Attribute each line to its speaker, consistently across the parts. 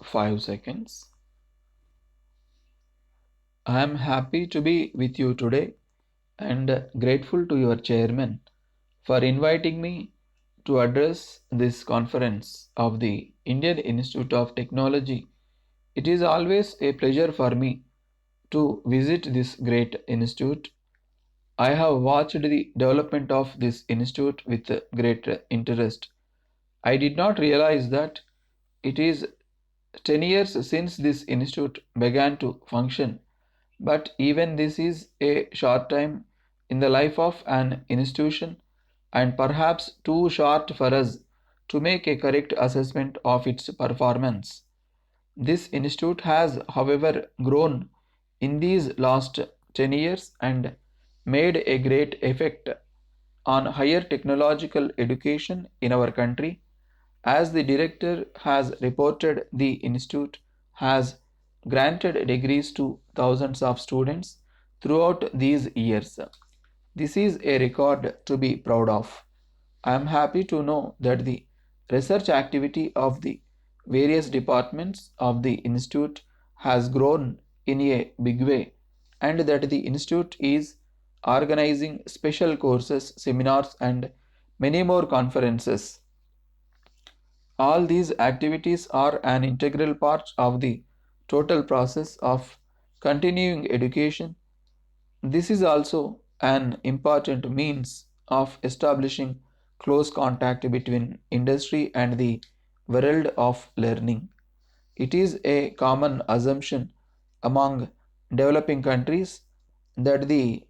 Speaker 1: 5 seconds. I am happy to be with you today and grateful to your chairman for inviting me to address this conference of the Indian Institute of Technology. It is always a pleasure for me to visit this great institute. I have watched the development of this institute with great interest. I did not realize that it is 10 years since this institute began to function, but even this is a short time in the life of an institution and perhaps too short for us to make a correct assessment of its performance. This institute has, however, grown in these last 10 years and made a great effect on higher technological education in our country. As the director has reported, the institute has granted degrees to thousands of students throughout these years. This is a record to be proud of. I am happy to know that the research activity of the various departments of the institute has grown in a big way and that the institute is organizing special courses, seminars, and many more conferences. All these activities are an integral part of the total process of continuing education. This is also an important means of establishing close contact between industry and the world of learning. It is a common assumption among developing countries that the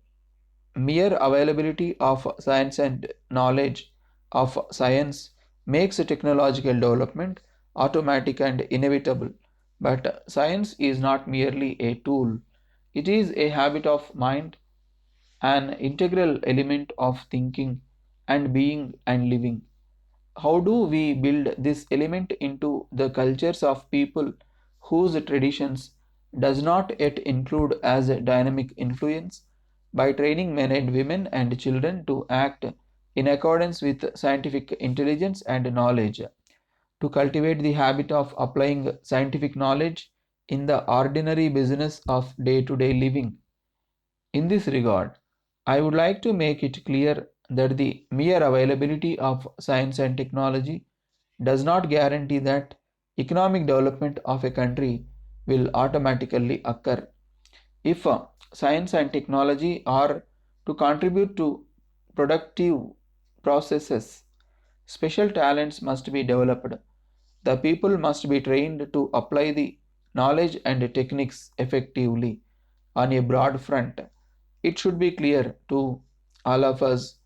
Speaker 1: mere availability of science and knowledge of science makes technological development automatic and inevitable. But science is not merely a tool, it is a habit of mind, an integral element of thinking and being and living. How do we build this element into the cultures of people whose traditions does not yet include as a dynamic influence? By training men and women and children to act in accordance with scientific intelligence and knowledge, to cultivate the habit of applying scientific knowledge in the ordinary business of day to day living. In this regard, I would like to make it clear that the mere availability of science and technology does not guarantee that economic development of a country will automatically occur. If science and technology are to contribute to productive processes, special talents must be developed. The people must be trained to apply the knowledge and techniques effectively on a broad front. It should be clear to all of us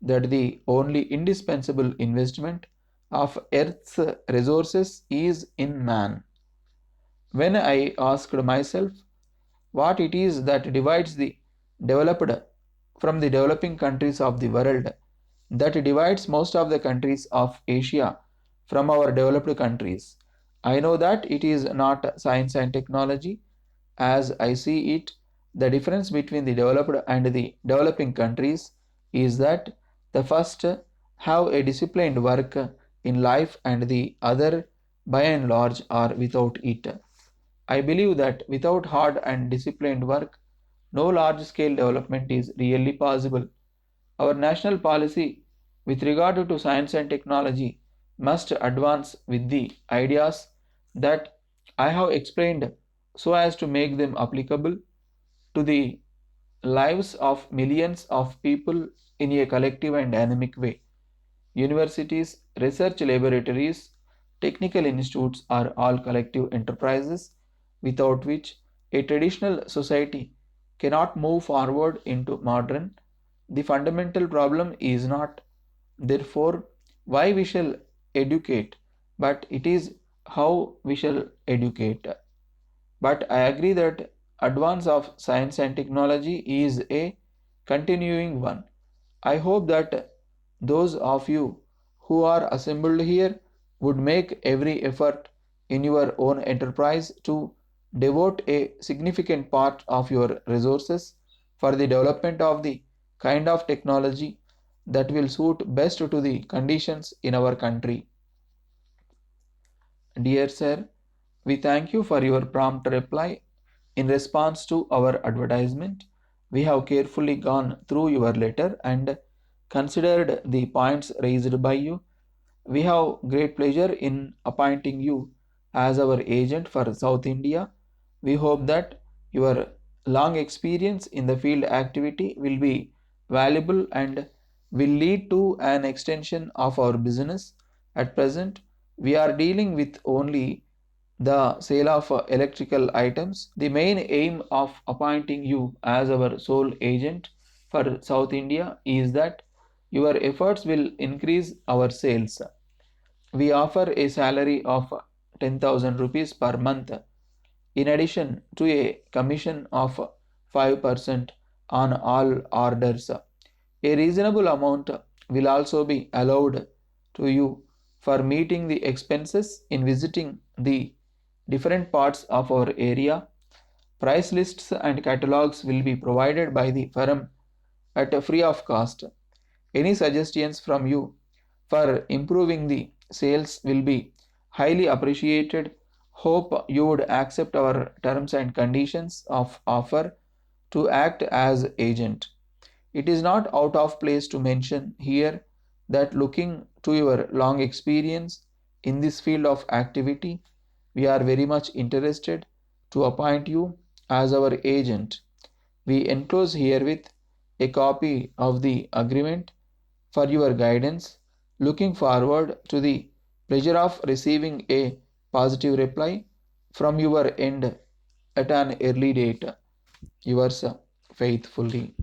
Speaker 1: that the only indispensable investment of Earth's resources is in man. When I asked myself what it is that divides the developed from the developing countries of the world, that divides most of the countries of Asia from our developed countries, I know that it is not science and technology. As I see it, the difference between the developed and the developing countries is that the first have a disciplined work in life and the other by and large are without it. I believe that without hard and disciplined work, no large scale development is really possible. Our national policy with regard to science and technology must advance with the ideas that I have explained so as to make them applicable to the lives of millions of people in a collective and dynamic way. Universities, research laboratories, technical institutes are all collective enterprises without which a traditional society cannot move forward into modern. The fundamental problem is not, therefore, why we shall educate, but it is how we shall educate. But I agree that advance of science and technology is a continuing one. I hope that those of you who are assembled here would make every effort in your own enterprise to devote a significant part of your resources for the development of the kind of technology that will suit best to the conditions in our country. Dear sir, We thank you for your prompt reply. In response to our advertisement, we have carefully gone through your letter and considered the points raised by you. We have great pleasure in appointing you as our agent for South India. We hope that your long experience in the field activity will be valuable and will lead to an extension of our business. At present, we are dealing with only the sale of electrical items. The main aim of appointing you as our sole agent for South India is that your efforts will increase our sales. We offer a salary of 10,000 rupees per month in addition to a commission of 5% on all orders. A reasonable amount will also be allowed to you for meeting the expenses in visiting the different parts of our area. Price lists and catalogs will be provided by the firm at a free of cost. Any suggestions from you for improving the sales will be highly appreciated. Hope you would accept our terms and conditions of offer to act as agent. It is not out of place to mention here that looking to your long experience in this field of activity, we are very much interested to appoint you as our agent. We enclose herewith a copy of the agreement for your guidance. Looking forward to the pleasure of receiving a positive reply from your end at an early date. Yours faithfully.